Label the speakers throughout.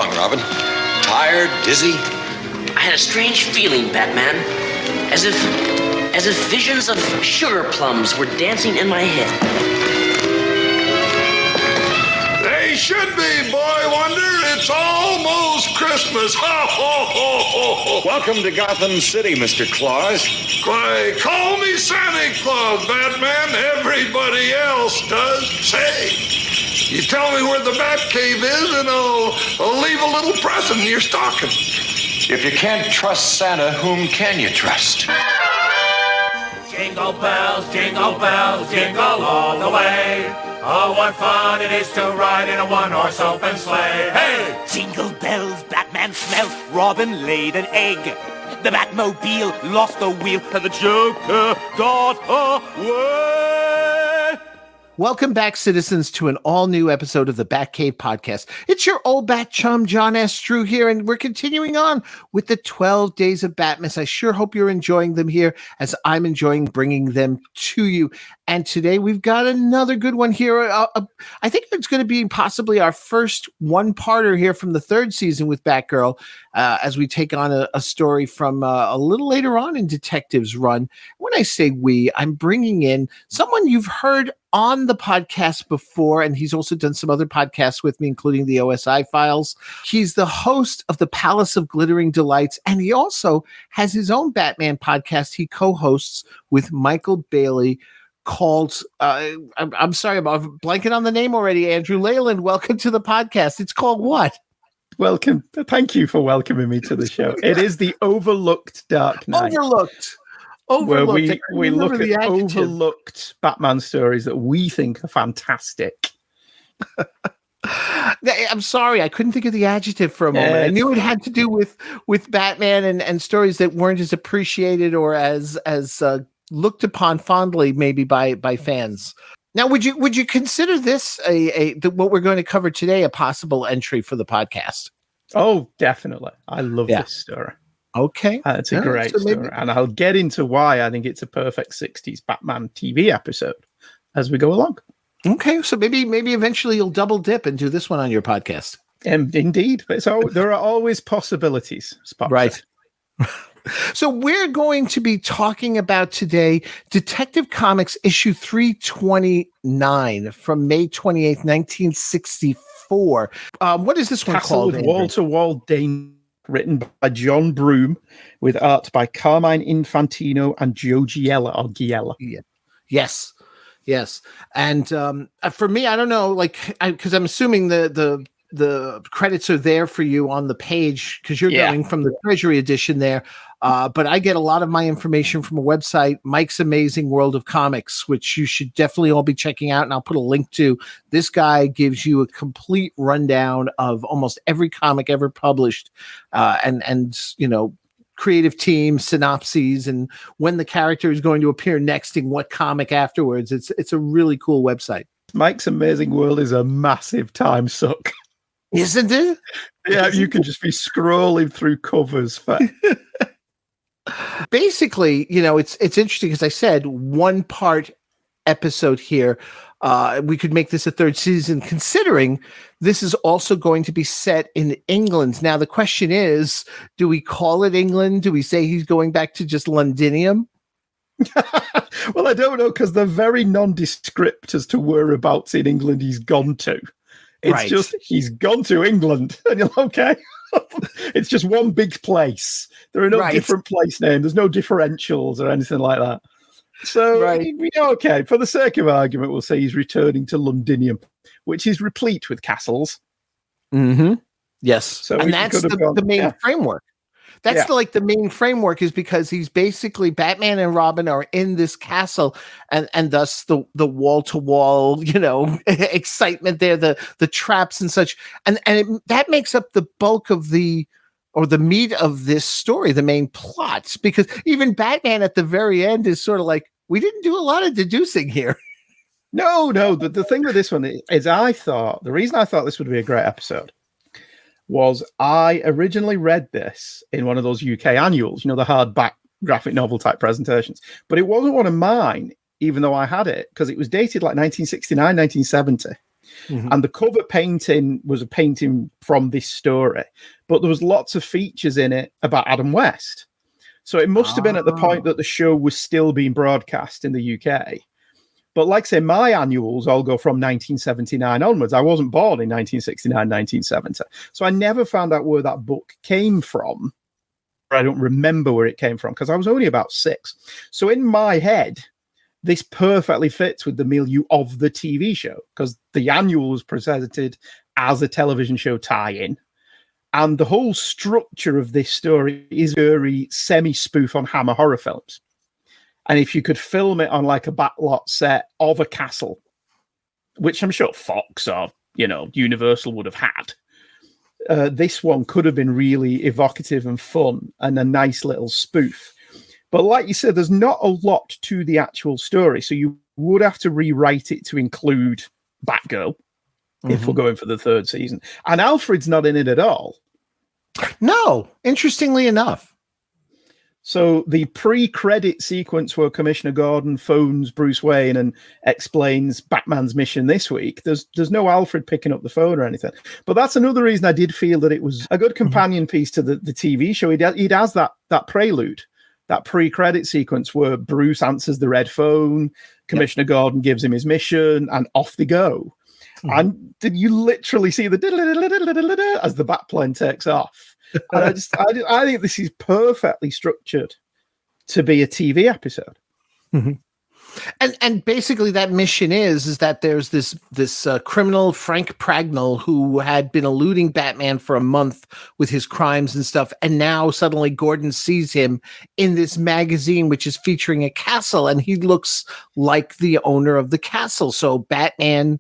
Speaker 1: wrong, Robin? Tired, dizzy?
Speaker 2: I had a strange feeling, Batman. As if visions of sugar plums were dancing in my head.
Speaker 3: They should be, Boy Wonder. It's almost Christmas. Ho, ho, ho, ho, ho.
Speaker 4: Welcome to Gotham City, Mr. Claus.
Speaker 3: Why, call me Santa Claus, Batman. Everybody else does. Say, you tell me where the Batcave is, and I'll leave a little present in your stocking.
Speaker 4: If you can't trust Santa, whom can you trust?
Speaker 5: Jingle bells, jingle all the way. Oh, what fun it is to ride in a one-horse open sleigh. Hey!
Speaker 6: Jingle bells, Batman smelt, Robin laid an egg. The Batmobile lost the wheel, and the Joker got away.
Speaker 7: Welcome back, citizens, to an all-new episode of the Batcave podcast. It's your old bat chum, John S. Drew here, and we're continuing on with the 12 Days of Batmas. I sure hope you're enjoying them here, as I'm enjoying bringing them to you. And today we've got another good one here. I think it's going to be possibly our first one-parter here from the third season with Batgirl, as we take on a story from a little later on in Detective's run. When I say we, I'm bringing in someone you've heard on the podcast before, and he's also done some other podcasts with me, including the OSI Files. He's the host of the Palace of Glittering Delights, and he also has his own Batman podcast he co-hosts with Michael Bailey called, I'm sorry, I'm blanking on the name already, Andrew Leyland. Welcome to the podcast. It's called what?
Speaker 8: Welcome. Thank you for welcoming me to the show. It is the Overlooked Dark Knight.
Speaker 7: Overlooked.
Speaker 8: Where we look at overlooked Batman stories that we think are fantastic.
Speaker 7: I'm sorry, I couldn't think of the adjective for a moment. I knew it had to do with Batman and stories that weren't as appreciated or as looked upon fondly, maybe by fans. Now, would you consider this what we're going to cover today a possible entry for the podcast?
Speaker 8: Oh, definitely. I love this story.
Speaker 7: Okay.
Speaker 8: It's a great story. And I'll get into why I think it's a perfect 60s Batman TV episode as we go along.
Speaker 7: Okay. So maybe eventually you'll double dip and do this one on your podcast.
Speaker 8: Indeed. So there are always possibilities.
Speaker 7: Right. So we're going to be talking about today Detective Comics issue 329 from May 28th, 1964. What is this one called?
Speaker 8: Wall-to-wall danger. Written by John Broome, with art by Carmine Infantino and Joe Giella.
Speaker 7: Yeah. Yes. And for me, I don't know, because I'm assuming the credits are there for you on the page because you're going from the Treasury edition there. But I get a lot of my information from a website, Mike's Amazing World of Comics, which you should definitely all be checking out. And I'll put a link to. This guy gives you a complete rundown of almost every comic ever published, and creative team synopses and when the character is going to appear next in what comic afterwards. It's a really cool website.
Speaker 8: Mike's Amazing World is a massive time suck.
Speaker 7: Isn't it?
Speaker 8: Yeah, you can just be scrolling through covers for.
Speaker 7: Basically, it's interesting because I said one part episode here. We could make this a third season, considering this is also going to be set in England. Now, the question is, do we call it England? Do we say he's going back to just Londinium?
Speaker 8: Well, I don't know, because they're very nondescript as to whereabouts in England he's gone to. It's just, he's gone to England. And you're like, okay. It's just one big place. There are no different place names. There's no differentials or anything like that. So, okay, for the sake of argument, we'll say he's returning to Londinium, which is replete with castles.
Speaker 7: Mm-hmm. Yes.
Speaker 8: So
Speaker 7: and that's the main framework. That's the main framework, is because he's basically Batman and Robin are in this castle, and thus the wall-to-wall, excitement there, the traps and such. And that makes up the bulk of the meat of this story, the main plot, because even Batman at the very end is sort of like, we didn't do a lot of deducing here.
Speaker 8: No. The thing with this one is the reason I thought this would be a great episode was I originally read this in one of those UK annuals, the hardback graphic novel type presentations, but it wasn't one of mine, even though I had it, because it was dated like 1969, 1970. And the cover painting was a painting from this story, but there was lots of features in it about Adam West. So it must have been at the point that the show was still being broadcast in the UK. But like I say, my annuals all go from 1979 onwards. I wasn't born in 1969, 1970. So I never found out where that book came from. I don't remember where it came from because I was only about 6. So in my head, this perfectly fits with the milieu of the TV show because the annual was presented as a television show tie-in. And the whole structure of this story is very semi-spoof on Hammer horror films. And if you could film it on like a backlot set of a castle, which I'm sure Fox or, Universal would have had, this one could have been really evocative and fun and a nice little spoof. But like you said, there's not a lot to the actual story. So you would have to rewrite it to include Batgirl if we're going for the 3rd season. And Alfred's not in it at all.
Speaker 7: No, interestingly enough.
Speaker 8: So the pre-credit sequence where Commissioner Gordon phones Bruce Wayne and explains Batman's mission this week, there's no Alfred picking up the phone or anything. But that's another reason I did feel that it was a good companion piece to the TV show. It has that prelude, that pre-credit sequence where Bruce answers the red phone, Commissioner Gordon gives him his mission, and off they go. And did you literally see the as the Batplane takes off? And I think this is perfectly structured to be a TV episode.
Speaker 7: And basically that mission is that there's this criminal Frank Pragnell who had been eluding Batman for a month with his crimes and stuff, and now suddenly Gordon sees him in this magazine which is featuring a castle, and he looks like the owner of the castle. So Batman,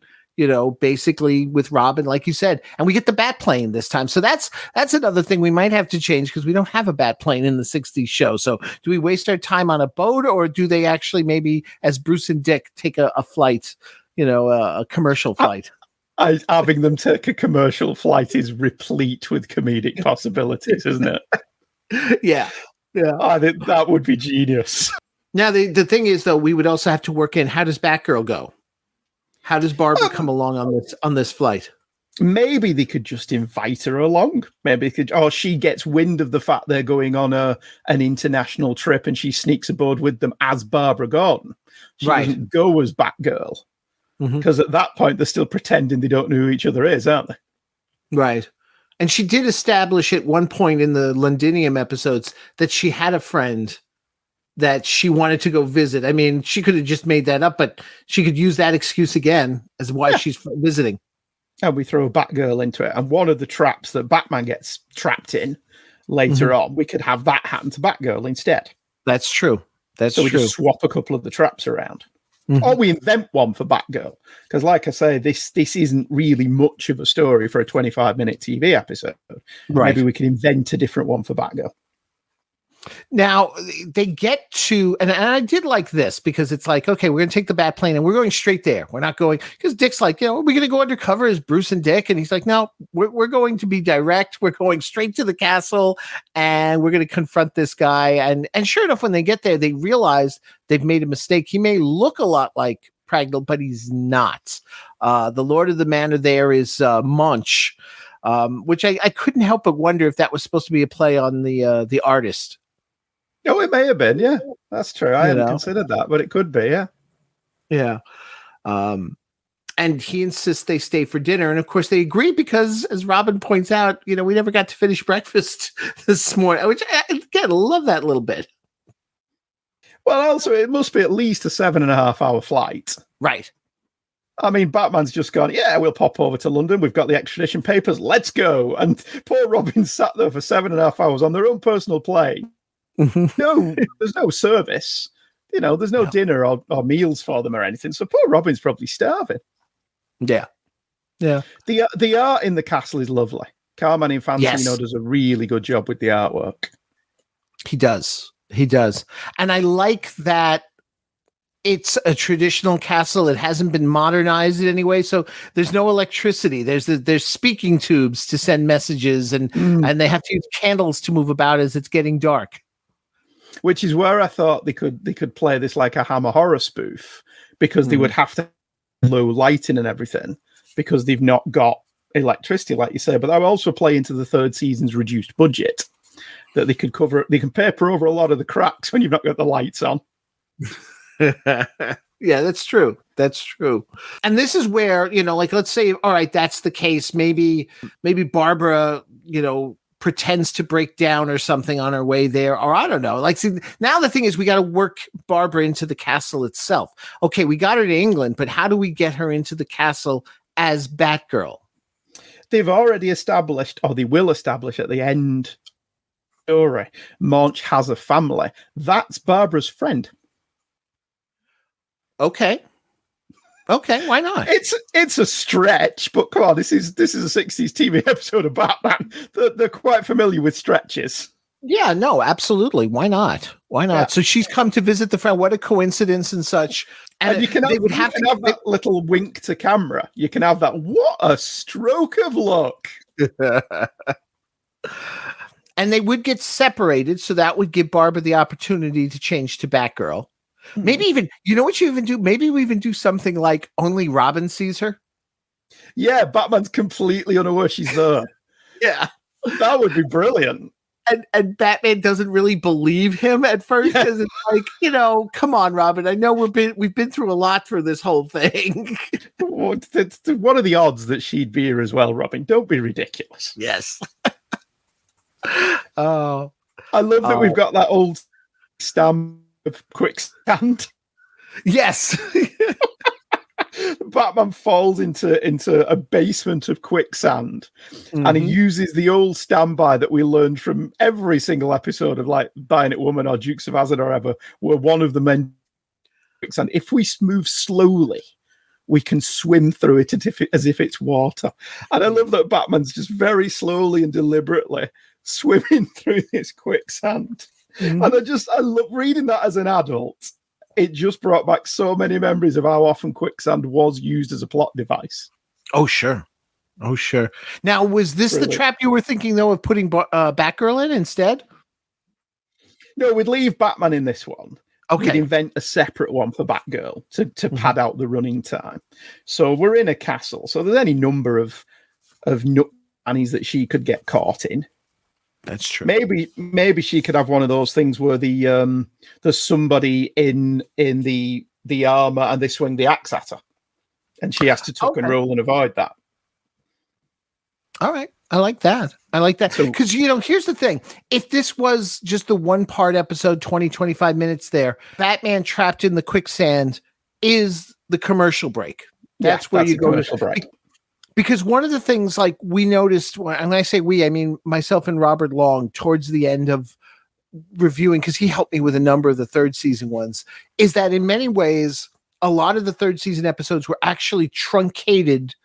Speaker 7: basically with Robin, like you said, and we get the Batplane this time. So that's another thing we might have to change because we don't have a Batplane in the 60s show. So do we waste our time on a boat, or do they actually maybe, as Bruce and Dick, take a flight, a commercial flight?
Speaker 8: Having them take a commercial flight is replete with comedic possibilities, isn't it?
Speaker 7: Yeah.
Speaker 8: I think that would be genius.
Speaker 7: Now, the thing is, though, we would also have to work in, how does Batgirl go? How does Barbara come along on this flight?
Speaker 8: Maybe they could just invite her along. Or she gets wind of the fact they're going on an international trip, and she sneaks aboard with them as Barbara Gordon. She doesn't go as Batgirl because at that point they're still pretending they don't know who each other is, aren't they?
Speaker 7: Right. And she did establish at one point in the Londinium episodes that she had a friend that she wanted to go visit. I mean, she could have just made that up, but she could use that excuse again as why she's visiting.
Speaker 8: And we throw Batgirl into it. And one of the traps that Batman gets trapped in later on, we could have that happen to Batgirl instead.
Speaker 7: That's true. So
Speaker 8: we just swap a couple of the traps around. Or we invent one for Batgirl. Because like I say, this isn't really much of a story for a 25-minute TV episode.
Speaker 7: Right.
Speaker 8: Maybe we can invent a different one for Batgirl.
Speaker 7: Now they get to, and I did like this because it's like, okay, we're going to take the Batplane and we're going straight there. We're not going, because Dick's like, we're going to go undercover as Bruce and Dick. And he's like, no, we're going to be direct. We're going straight to the castle and we're going to confront this guy. And sure enough, when they get there, they realize they've made a mistake. He may look a lot like Pragnell, but he's not. The Lord of the Manor there is Munch, which I couldn't help but wonder if that was supposed to be a play on the artist.
Speaker 8: Oh, it may have been. Yeah, that's true. I hadn't considered that, but it could be. Yeah.
Speaker 7: Yeah. And he insists they stay for dinner. And of course they agree because, as Robin points out, we never got to finish breakfast this morning, which again, I love that little bit.
Speaker 8: Well, also it must be at least a 7.5-hour flight.
Speaker 7: Right.
Speaker 8: I mean, Batman's just gone, we'll pop over to London. We've got the extradition papers. Let's go. And poor Robin sat there for 7.5 hours on their own personal plane. No, there's no service. There's no dinner or meals for them or anything. So poor Robin's probably starving.
Speaker 7: Yeah.
Speaker 8: The art in the castle is lovely. Carmine Infantino does a really good job with the artwork.
Speaker 7: He does. And I like that it's a traditional castle. It hasn't been modernized in any way. So there's no electricity. There's speaking tubes to send messages and they have to use candles to move about as it's getting dark.
Speaker 8: Which is where I thought they could play this like a Hammer horror spoof, because they would have to have low lighting and everything. because they've not got electricity, like you say. But that will also play into the third season's reduced budget, that they could cover. They can paper over a lot of the cracks when you've not got the lights on.
Speaker 7: Yeah, that's true. That's true. And this is where, like, let's say, all right, that's the case. Maybe Barbara, pretends to break down or something on her way there, or I don't know. Like, see, now the thing is, we got to work Barbara into the castle itself. Okay, we got her to England, but how do we get her into the castle as Batgirl?
Speaker 8: They've already established, or they will establish at the end story, March has a family. That's Barbara's friend.
Speaker 7: Okay, why not?
Speaker 8: It's a stretch, but come on, this is a 60s TV episode of Batman. They're quite familiar with stretches.
Speaker 7: Yeah, no, absolutely. Why not?
Speaker 8: Yeah.
Speaker 7: So she's come to visit the friend. What a coincidence and such.
Speaker 8: And you can have that little wink to camera. You can have that. What a stroke of luck.
Speaker 7: And they would get separated, so that would give Barbara the opportunity to change to Batgirl. Maybe even, what you even do? Maybe we even do something like only Robin sees her.
Speaker 8: Yeah, Batman's completely unaware she's there.
Speaker 7: Yeah.
Speaker 8: That would be brilliant.
Speaker 7: And Batman doesn't really believe him at first, because it's like, come on, Robin. I know we've been through a lot for this whole thing.
Speaker 8: What are the odds that she'd be here as well, Robin? Don't be ridiculous.
Speaker 7: Yes. Oh,
Speaker 8: I love that we've got that old stamp of quicksand.
Speaker 7: Yes.
Speaker 8: Batman falls into a basement of quicksand, and he uses the old standby that we learned from every single episode of like Bionic Woman or Dukes of Hazzard or ever, where one of the men quicksand. If we move slowly, we can swim through it as if it's water. And I love that Batman's just very slowly and deliberately swimming through this quicksand. And I love reading that as an adult. It just brought back so many memories of how often quicksand was used as a plot device.
Speaker 7: Oh, sure. Now, was this the trap you were thinking, though, of putting Batgirl in instead?
Speaker 8: No, we'd leave Batman in this one.
Speaker 7: Okay.
Speaker 8: We'd invent a separate one for Batgirl to pad out the running time. So we're in a castle. So there's any number of nook annies that she could get caught in.
Speaker 7: That's true.
Speaker 8: Maybe she could have one of those things where there's somebody in the armor and they swing the axe at her, and she has to tuck and roll and avoid that.
Speaker 7: All right, I like that. Because here's the thing: if this was just the 1-part episode, 20-25 minutes there, Batman trapped in the quicksand is the commercial break. That's where you go.
Speaker 8: Commercial break.
Speaker 7: Because one of the things, like, we noticed, and when I say we, I mean myself and Robert Long, towards the end of reviewing, because he helped me with a number of the third season ones, is that in many ways, a lot of the third season episodes were actually truncated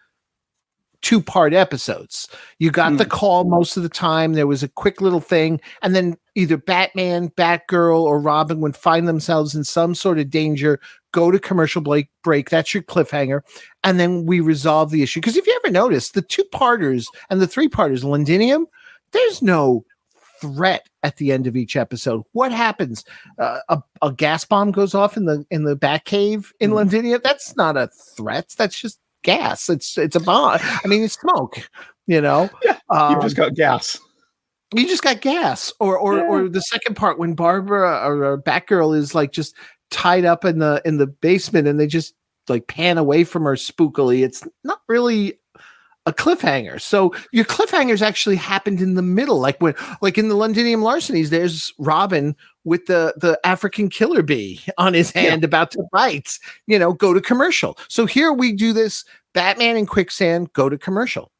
Speaker 7: 2-part episodes. You got the call most of the time. There was a quick little thing, and then either Batman, Batgirl, or Robin would find themselves in some sort of danger, go to commercial break. That's your cliffhanger. And then we resolve the issue. Because if you ever notice, the 2-parters and the 3-parters, Londinium, there's no threat at the end of each episode. What happens? A gas bomb goes off in the Batcave in Londinium. That's not a threat. That's just gas. It's a bomb. I mean, it's smoke.
Speaker 8: Yeah, you've just got gas.
Speaker 7: You just got gas. Or the second part when Barbara or Batgirl is like just tied up in the basement and they just like pan away from her spookily. It's not really a cliffhanger. So your cliffhangers actually happened in the middle, like in the Londinium larcenies, there's Robin with the African killer bee on his hand about to bite, go to commercial. So here we do this Batman in quicksand, go to commercial.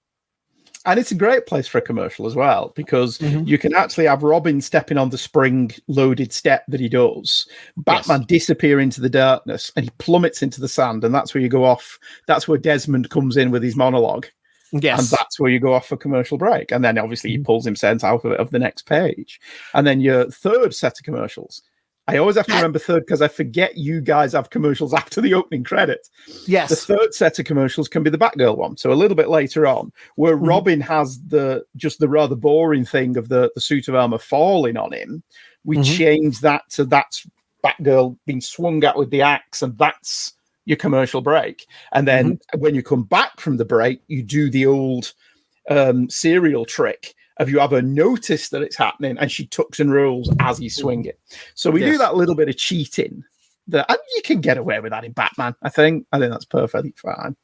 Speaker 8: And it's a great place for a commercial as well, because you can actually have Robin stepping on the spring-loaded step that he does. Batman disappear into the darkness, and he plummets into the sand, and that's where you go off. That's where Desmond comes in with his monologue. Yes. And that's where you go off for commercial break. And then obviously he pulls himself out of the next page. And then your third set of commercials. I always have to remember third because I forget you guys have commercials after the opening credits.
Speaker 7: Yes.
Speaker 8: The third set of commercials can be the Batgirl one. So a little bit later on, where Robin has the rather boring thing of the suit of armor falling on him. We change that to that's Batgirl being swung at with the axe, and that's your commercial break. And then when you come back from the break, you do the old serial trick of you have her notice that it's happening and she tucks and rolls as he's swinging. So we do that little bit of cheating and you can get away with that in Batman. I think that's perfectly fine.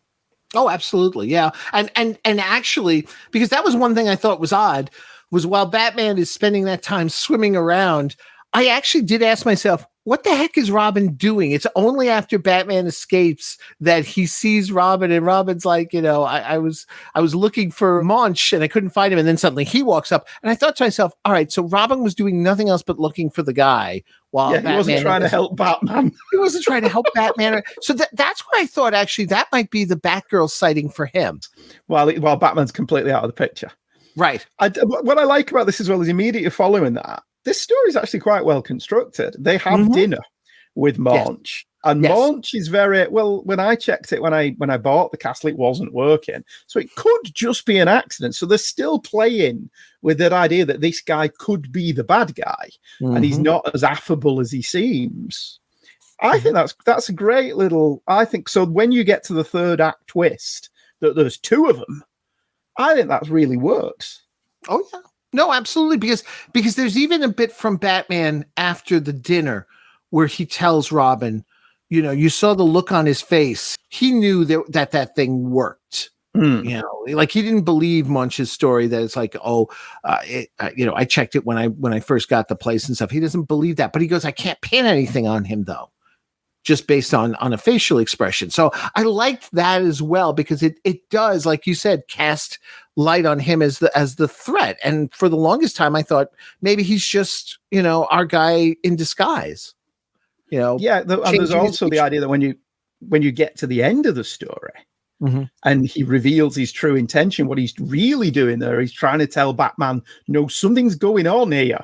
Speaker 7: Oh, absolutely. Yeah. And actually, because that was one thing I thought was odd, was while Batman is spending that time swimming around, I actually did ask myself, what the heck is Robin doing? It's only after Batman escapes that he sees Robin, and Robin's like, I was looking for Munch and I couldn't find him. And then suddenly he walks up, and I thought to myself, all right, so Robin was doing nothing else but looking for the guy while
Speaker 8: Batman, he wasn't trying to help Batman.
Speaker 7: He wasn't trying to help Batman. So that's what I thought, actually, that might be the Batgirl sighting for him.
Speaker 8: While Batman's completely out of the picture.
Speaker 7: Right.
Speaker 8: What I like about this as well is immediately following that, this story is actually quite well constructed. They have dinner with Munch, and Munch is very well. When I checked it, when I bought the castle, it wasn't working, so it could just be an accident. So they're still playing with that idea that this guy could be the bad guy, and he's not as affable as he seems. I think that's a great little. I think so. When you get to the third act twist, that there's two of them, I think that really works.
Speaker 7: Oh yeah. No, absolutely, because there's even a bit from Batman after the dinner where he tells Robin, you saw the look on his face. He knew that thing worked. Like he didn't believe Munch's story that it's like, I checked it when I first got the place and stuff. He doesn't believe that, but he goes, I can't pin anything on him though, just based on a facial expression. So I liked that as well, because it does, like you said, cast light on him as the threat. And for the longest time, I thought maybe he's just, our guy in disguise. And
Speaker 8: there's also the idea that when you get to the end of the story and he reveals his true intention, what he's really doing there, he's trying to tell Batman, no, something's going on here.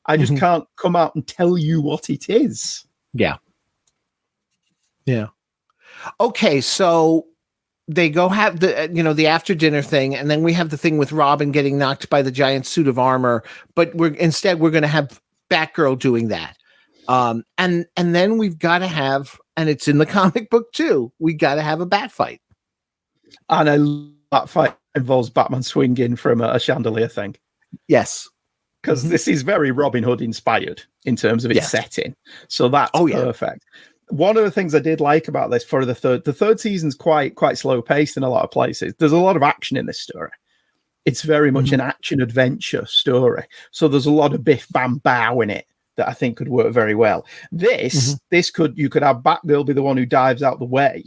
Speaker 8: I just can't come out and tell you what it is.
Speaker 7: Yeah. Yeah. Okay, so they go have the after dinner thing, and then we have the thing with Robin getting knocked by the giant suit of armor, but we're going to have Batgirl doing that. And then we've got to have, and it's in the comic book too, we got to have a bat fight.
Speaker 8: And that fight involves Batman swinging from a chandelier thing.
Speaker 7: Yes.
Speaker 8: Because this is very Robin Hood inspired in terms of its setting. So that's perfect. One of the things I did like about this for the third season's quite slow paced in a lot of places. There's a lot of action in this story. It's very much an action adventure story. So there's a lot of biff bam bow in it that I think could work very well. You could have Batgirl be the one who dives out the way,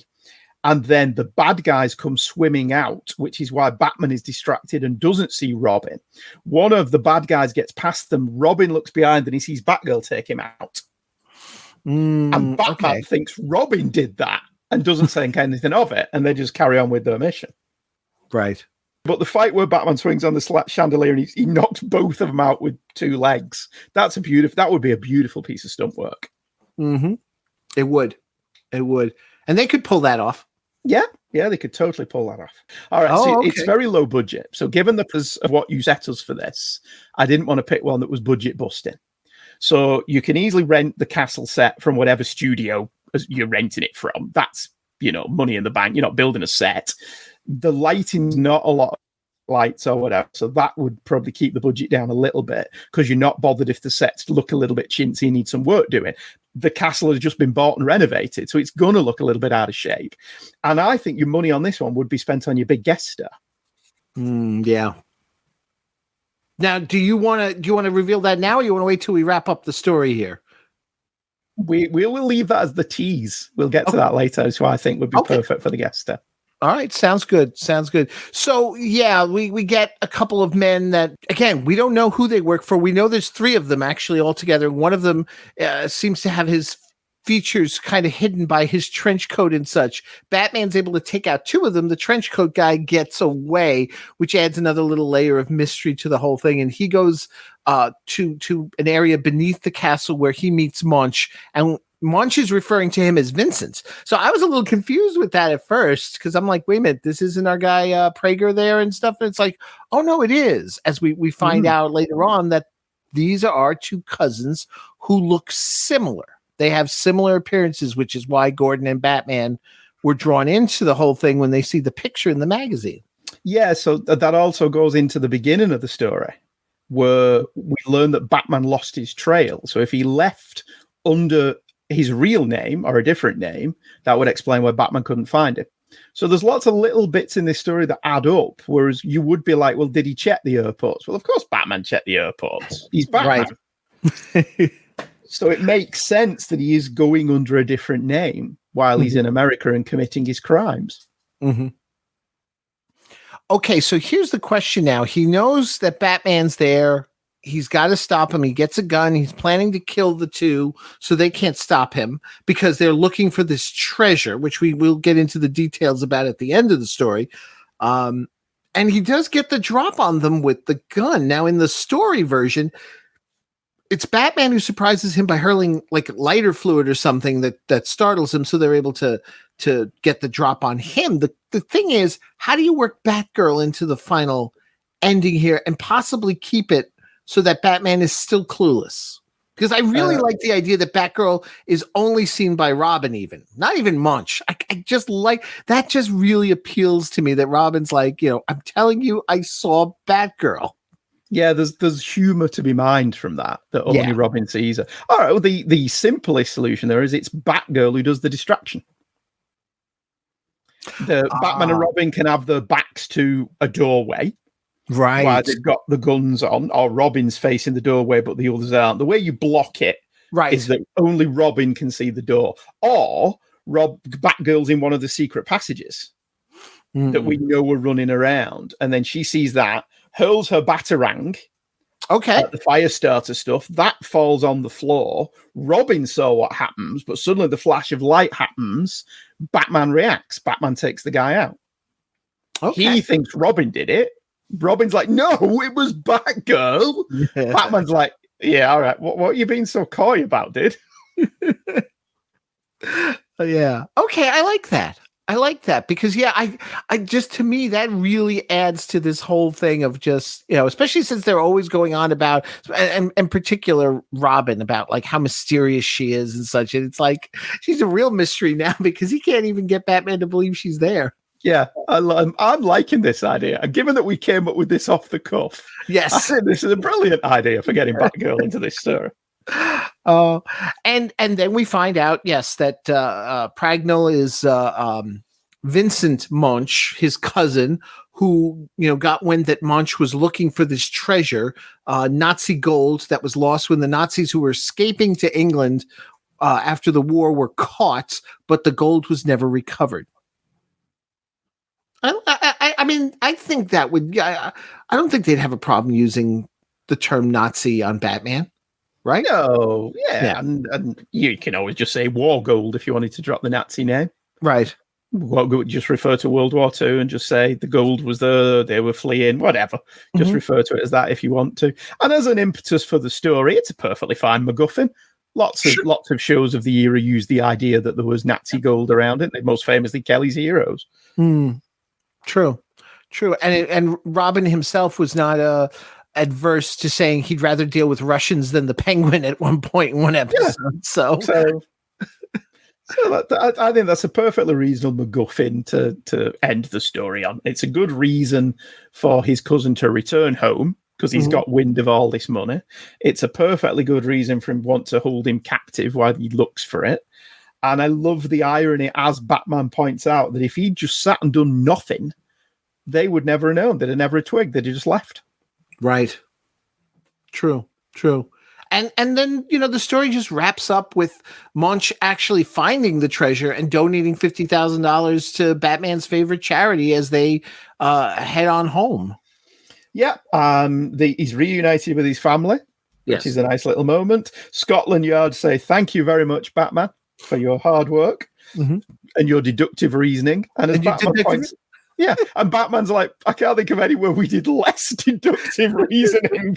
Speaker 8: and then the bad guys come swimming out, which is why Batman is distracted and doesn't see Robin. One of the bad guys gets past them. Robin looks behind and he sees Batgirl take him out. And Batman thinks Robin did that and doesn't think anything of it, and they just carry on with their mission.
Speaker 7: Right.
Speaker 8: But the fight where Batman swings on the chandelier and he knocks both of them out with two legs, that would be a beautiful piece of stunt work.
Speaker 7: It would. And they could pull that off.
Speaker 8: Yeah, they could totally pull that off. All right, it's very low budget. So given the price of what you set us for this, I didn't want to pick one that was budget busting. So you can easily rent the castle set from whatever studio you're renting it from. That's, money in the bank. You're not building a set. The lighting's not a lot of lights or whatever. So that would probably keep the budget down a little bit, because you're not bothered if the sets look a little bit chintzy and need some work doing. The castle has just been bought and renovated, so it's going to look a little bit out of shape. And I think your money on this one would be spent on your big guest star.
Speaker 7: Yeah. Now, do you want to reveal that now, or you want to wait till we wrap up the story here?
Speaker 8: We will leave that as the tease. We'll get to that later. So I think would be perfect for the guest star.
Speaker 7: All right, sounds good. So yeah, we get a couple of men that, again, we don't know who they work for. We know there's three of them actually altogether. One of them seems to have his features kind of hidden by his trench coat and such. Batman's able to take out two of them. The trench coat guy gets away, which adds another little layer of mystery to the whole thing. And he goes to an area beneath the castle where he meets Munch, and Munch is referring to him as Vincent. So I was a little confused with that at first, because I'm like, wait a minute, this isn't our guy Prager there and stuff. And it's like, oh no, it is. As we find out later on that these are our two cousins who look similar. They have similar appearances, which is why Gordon and Batman were drawn into the whole thing when they see the picture in the magazine.
Speaker 8: Yeah, so that also goes into the beginning of the story, where we learn that Batman lost his trail. So if he left under his real name or a different name, that would explain why Batman couldn't find him. So there's lots of little bits in this story that add up, whereas you would be like, well, did he check the airports? Well, of course Batman checked the airports. He's Batman.
Speaker 7: Right.
Speaker 8: So it makes sense that he is going under a different name while he's in America and committing his crimes.
Speaker 7: Mm-hmm. Okay, so here's the question now. He knows that Batman's there. He's got to stop him. He gets a gun. He's planning to kill the two so they can't stop him because they're looking for this treasure, which we will get into the details about at the end of the story. And he does get the drop on them with the gun. Now, in the story version, it's Batman who surprises him by hurling like lighter fluid or something that startles him, so they're able to get the drop on him. The thing is, how do you work Batgirl into the final ending here and possibly keep it so that Batman is still clueless? Because I really like the idea that Batgirl is only seen by Robin, even not even Munch. I just like that. Just really appeals to me that Robin's like, I'm telling you, I saw Batgirl.
Speaker 8: Yeah, there's humor to be mined from that only Robin sees her. All right, well, the simplest solution there is it's Batgirl who does the distraction. The Batman and Robin can have their backs to a doorway.
Speaker 7: Right.
Speaker 8: While they've got the guns on, or Robin's facing the doorway, but the others aren't. The way you block it is that only Robin can see the door. Or Batgirl's in one of the secret passages that we know are running around. And then she sees that, hurls her batarang at the fire starter stuff. That falls on the floor. Robin saw what happens, but suddenly the flash of light happens. Batman reacts. Batman takes the guy out. He thinks Robin did it. Robin's like, no, it was Batgirl. Yeah. Batman's like, yeah, all right. What are you being so coy about, dude?
Speaker 7: Yeah. Okay, I like that. Because I just, to me, that really adds to this whole thing of just, especially since they're always going on about, and in particular, Robin, about like how mysterious she is and such. And it's like, she's a real mystery now because he can't even get Batman to believe she's there.
Speaker 8: Yeah, I'm liking this idea. And given that we came up with this off the cuff,
Speaker 7: yes,
Speaker 8: I think this is a brilliant idea for getting Batgirl into this story.
Speaker 7: And then we find out, yes, that Pragnell is Vincent Munch, his cousin, who got wind that Munch was looking for this treasure, Nazi gold that was lost when the Nazis who were escaping to England after the war were caught, but the gold was never recovered. I mean, I think that would. I don't think they'd have a problem using the term Nazi on Batman, right?
Speaker 8: No, yeah. And you can always just say war gold if you wanted to drop the Nazi name,
Speaker 7: right?
Speaker 8: Just refer to World War II and just say the gold was there, they were fleeing, whatever. Just refer to it as that if you want to. And as an impetus for the story, it's a perfectly fine MacGuffin. Lots of shows of the era use the idea that there was Nazi gold around it. Most famously, Kelly's Heroes.
Speaker 7: True. And Robin himself was not adverse to saying he'd rather deal with Russians than the Penguin at one point in one episode. Yeah. So
Speaker 8: I think that's a perfectly reasonable MacGuffin to end the story on. It's a good reason for his cousin to return home because he's got wind of all this money. It's a perfectly good reason for him to want to hold him captive while he looks for it. And I love the irony, as Batman points out, that if he'd just sat and done nothing, they would never have known. They'd have never twigged. They'd have just left.
Speaker 7: Right. True. And then, the story just wraps up with Munch actually finding the treasure and donating $50,000 to Batman's favorite charity as they head on home.
Speaker 8: Yeah. He's reunited with his family, which is a nice little moment. Scotland Yard say, thank you very much, Batman, for your hard work and your deductive reasoning. And as Batman points, and Batman's like, I can't think of anywhere we did less deductive reasoning.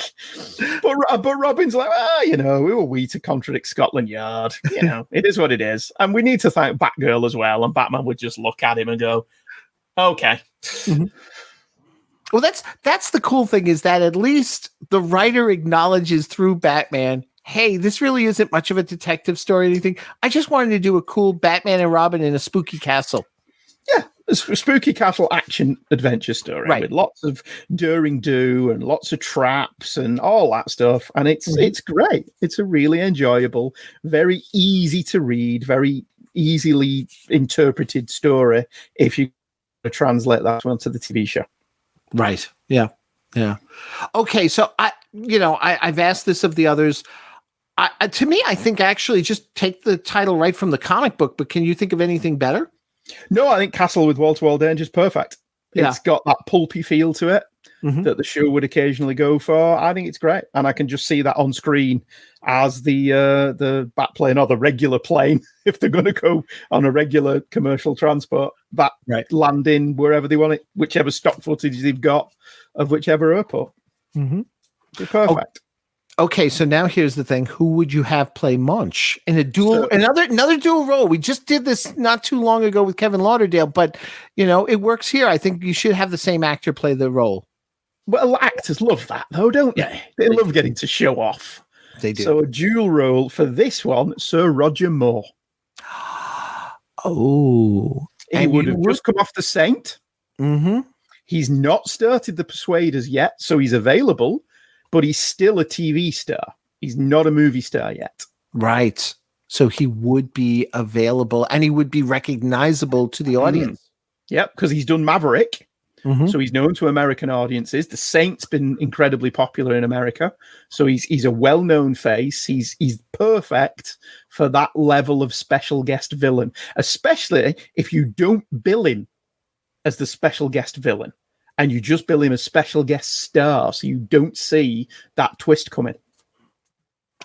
Speaker 8: But Robin's like, who are we to contradict Scotland Yard? It is what it is. And we need to thank Batgirl as well. And Batman would just look at him and go, okay.
Speaker 7: Well, that's the cool thing, is that at least the writer acknowledges through Batman, hey, this really isn't much of a detective story or anything. I just wanted to do a cool Batman and Robin in a spooky castle.
Speaker 8: Yeah, it's a spooky castle action adventure story with lots of daring do and lots of traps and all that stuff. And it's great. It's a really enjoyable, very easy to read, very easily interpreted story if you translate that onto the TV show.
Speaker 7: Right. Yeah. Yeah. Okay. So I've asked this of the others. To me, I think actually just take the title right from the comic book, but can you think of anything better?
Speaker 8: No, I think Castle with Wall-to-Wall Danger is perfect.
Speaker 7: Yeah.
Speaker 8: It's got that pulpy feel to it that the show would occasionally go for. I think it's great. And I can just see that on screen as the bat plane or the regular plane, if they're going to go on a regular commercial transport, that landing wherever they want it, whichever stock footage they've got of whichever airport. It's perfect.
Speaker 7: Okay, so now here's the thing: who would you have play Munch in a dual, another dual role? We just did this not too long ago with Kevin Lauderdale, but it works here. I think you should have the same actor play the role.
Speaker 8: Well, actors love that though, don't they? They love getting to show off.
Speaker 7: They do.
Speaker 8: So a dual role for this one, Sir Roger Moore.
Speaker 7: Oh,
Speaker 8: he would have just come off The Saint. He's not started The Persuaders yet, so he's available. But he's still a TV star. He's not a movie star yet.
Speaker 7: Right. So he would be available and he would be recognizable to the audience.
Speaker 8: Yep, because he's done Maverick. So he's known to American audiences. The Saint's been incredibly popular in America. So he's a well-known face. He's perfect for that level of special guest villain, especially if you don't bill him as the special guest villain. And you just bill him as special guest star, so you don't see that twist coming.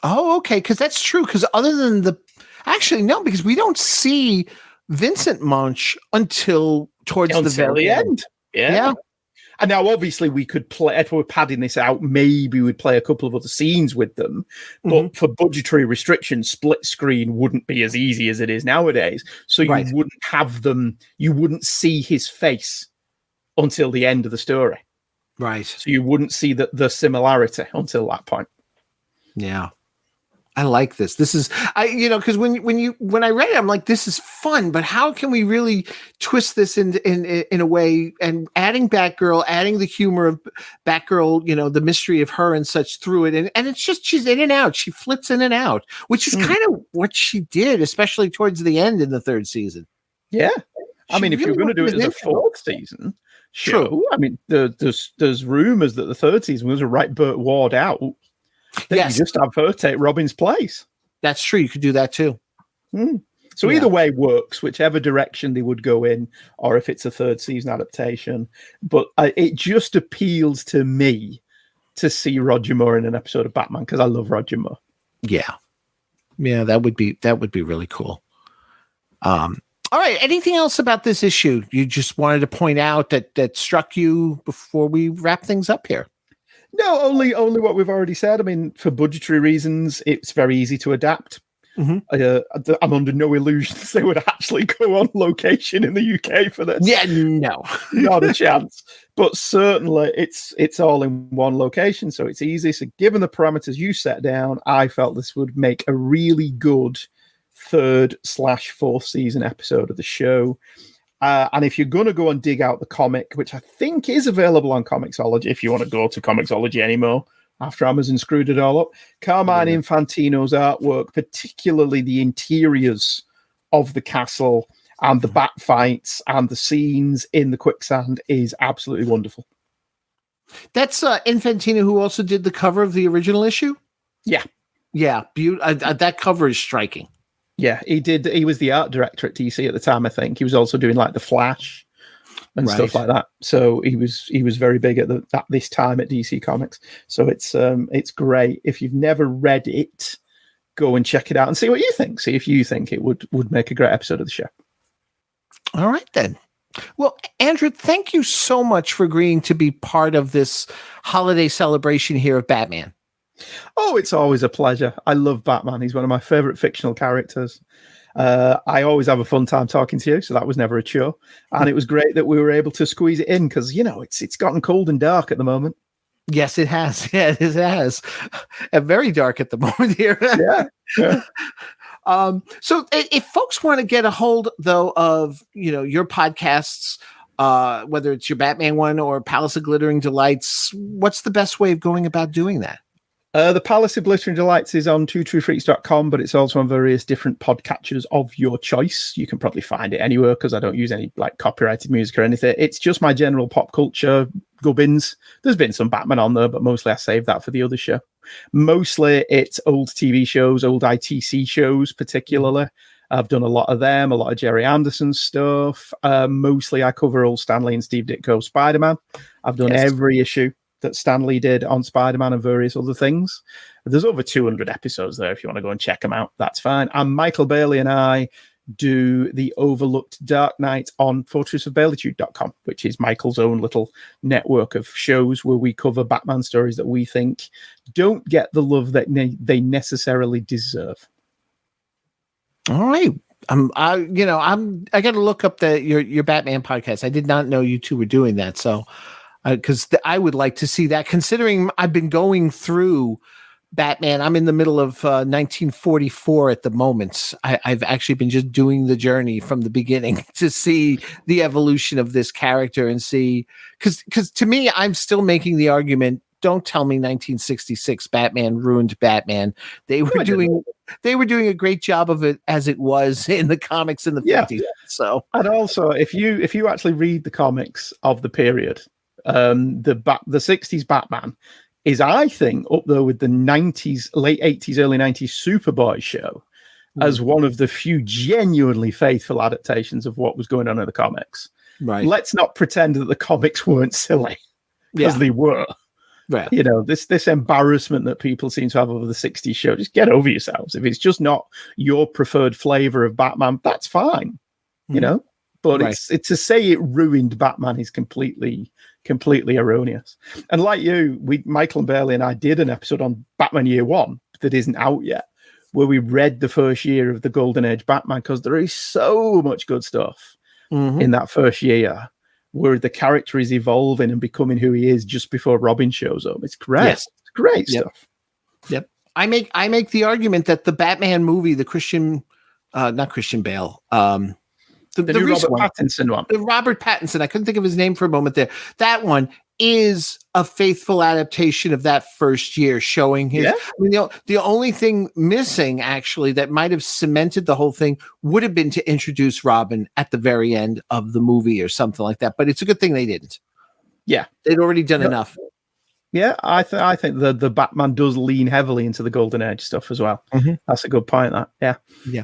Speaker 7: Oh, okay, because that's true. Because other than because we don't see Vincent Munch until towards the very end.
Speaker 8: Yeah. And now, obviously, we could play, if we're padding this out, maybe we'd play a couple of other scenes with them. But for budgetary restrictions, split screen wouldn't be as easy as it is nowadays. So you wouldn't have them, you wouldn't see his face until the end of the story.
Speaker 7: Right.
Speaker 8: So you wouldn't see the similarity until that point.
Speaker 7: Yeah. I like this. This is, because when I read it, I'm like, this is fun, but how can we really twist this in a way, and adding Batgirl, adding the humor of Batgirl, the mystery of her and such through it. And it's just, she's in and out. She flits in and out, which is kind of what she did, especially towards the end in the third season.
Speaker 8: Yeah. I mean, if you're going to do it as a fourth season, sure.
Speaker 7: True.
Speaker 8: I mean, there's rumors that the third season was to write Burt Ward out. Then you just have her take Robin's place.
Speaker 7: That's true. You could do that too.
Speaker 8: So either way works, whichever direction they would go in, or if it's a third season adaptation. But it just appeals to me to see Roger Moore in an episode of Batman, because I love Roger Moore.
Speaker 7: Yeah, that would be really cool. All right. Anything else about this issue you just wanted to point out that struck you before we wrap things up here?
Speaker 8: No, only what we've already said. I mean, for budgetary reasons, it's very easy to adapt. I'm under no illusions they would actually go on location in the UK for this.
Speaker 7: Yeah, no,
Speaker 8: not a chance. But certainly, it's all in one location, so it's easy. So, given the parameters you set down, I felt this would make a really good 3rd/4th season episode of the show. And if you're going to go and dig out the comic, which I think is available on Comixology, if you want to go to Comixology anymore, after Amazon screwed it all up, Carmine Infantino's artwork, particularly the interiors of the castle and the bat fights and the scenes in the quicksand, is absolutely wonderful.
Speaker 7: That's Infantino, who also did the cover of the original issue?
Speaker 8: Yeah.
Speaker 7: Yeah, that cover is striking.
Speaker 8: Yeah, he did. He was the art director at DC at the time, I think. He was also doing like The Flash and stuff like that. So he was very big at this time at DC Comics. So it's great. If you've never read it, go and check it out and see what you think. See if you think it would make a great episode of the show.
Speaker 7: All right, then. Well, Andrew, thank you so much for agreeing to be part of this holiday celebration here of Batman.
Speaker 8: Oh, it's always a pleasure. I love Batman. He's one of my favorite fictional characters. I always have a fun time talking to you, so that was never a chore. And it was great that we were able to squeeze it in because, it's gotten cold and dark at the moment.
Speaker 7: Yes, it has. Yeah, it has. Very dark at the moment here.
Speaker 8: Yeah.
Speaker 7: So if folks want to get a hold, though, of, your podcasts, whether it's your Batman one or Palace of Glittering Delights, what's the best way of going about doing that?
Speaker 8: The Palace of Glittering Delights is on twotruefreaks.com, but it's also on various different podcatchers of your choice. You can probably find it anywhere because I don't use any copyrighted music or anything. It's just my general pop culture gubbins. There's been some Batman on there, but mostly I save that for the other show. Mostly it's old TV shows, old ITC shows particularly. I've done a lot of them, a lot of Jerry Anderson stuff. Mostly I cover old Stan Lee and Steve Ditko Spider-Man. I've done every issue that Stan Lee did on Spider-Man and various other things. There's over 200 episodes there if you want to go and check them out. That's fine. And Michael Bailey and I do the Overlooked Dark Knight on fortressofbailitude.com, which is Michael's own little network of shows where we cover Batman stories that we think don't get the love that they necessarily deserve.
Speaker 7: All right. I got to look up your Batman podcast. I did not know you two were doing that. So, because I would like to see that, considering I've been going through Batman. I'm in the middle of 1944 at the moment. I've actually been just doing the journey from the beginning to see the evolution of this character and see, because to me, I'm still making the argument. Don't tell me 1966 Batman ruined Batman. They were doing a great job of it as it was in the comics in the 50s. So, and
Speaker 8: also if you actually read the comics of the period, the 60s Batman is, I think, up there with the 90s, late 80s, early 90s Superboy show as one of the few genuinely faithful adaptations of what was going on in the comics.
Speaker 7: Right.
Speaker 8: Let's not pretend that the comics weren't silly, because they were.
Speaker 7: Right.
Speaker 8: This embarrassment that people seem to have over the 60s show, just get over yourselves. If it's just not your preferred flavor of Batman, that's fine. But it's to say it ruined Batman is completely erroneous. And like you, Michael and Bailey and I did an episode on Batman Year One that isn't out yet, where we read the first year of the Golden Age Batman, because there is so much good stuff in that first year, where the character is evolving and becoming who he is just before Robin shows up. It's great.
Speaker 7: Yes.
Speaker 8: It's great stuff.
Speaker 7: Yep. I make the argument that the Batman movie, the not Christian Bale, the
Speaker 8: new Robert Pattinson one.
Speaker 7: The Robert Pattinson. I couldn't think of his name for a moment there. That one is a faithful adaptation of that first year, showing his. Yeah. I mean, the only thing missing, actually, that might have cemented the whole thing would have been to introduce Robin at the very end of the movie or something like that. But it's a good thing they didn't. Yeah, they'd already done enough.
Speaker 8: Yeah, I think the Batman does lean heavily into the Golden Age stuff as well. That's a good point. Yeah.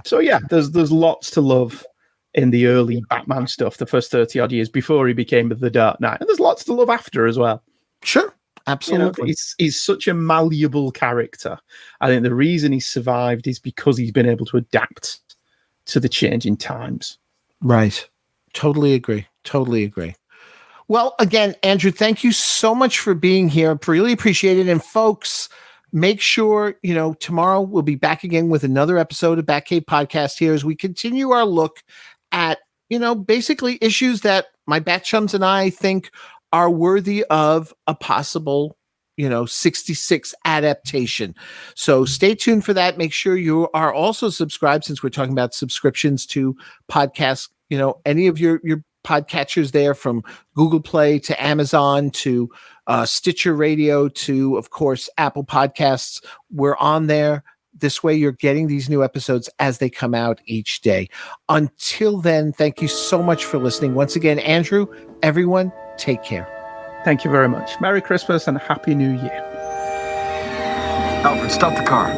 Speaker 8: So there's lots to love in the early Batman stuff, the first 30 odd years before he became the Dark Knight, and there's lots to love after as well.
Speaker 7: Sure, absolutely.
Speaker 8: He's such a malleable character. I think the reason he's survived is because he's been able to adapt to the changing times.
Speaker 7: Right. Totally agree. Well, again, Andrew, thank you so much for being here. Really appreciate it. And folks, make sure, tomorrow we'll be back again with another episode of Batcave Podcast here as we continue our look at, basically issues that my Bat Chums and I think are worthy of a possible, 66 adaptation. So stay tuned for that. Make sure you are also subscribed, since we're talking about subscriptions to podcasts, any of your podcatchers there, from Google Play to Amazon to Stitcher Radio to, of course, Apple Podcasts. We're on there. This way you're getting these new episodes as they come out each day. Until then, thank you so much for listening. Once again, Andrew, everyone, take care.
Speaker 8: Thank you very much. Merry Christmas and Happy New Year.
Speaker 1: Alfred, stop the car.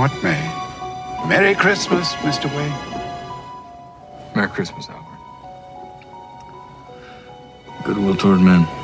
Speaker 9: what may. Merry Christmas, Mr. Wayne.
Speaker 10: Merry Christmas, Albert.
Speaker 11: Goodwill toward men.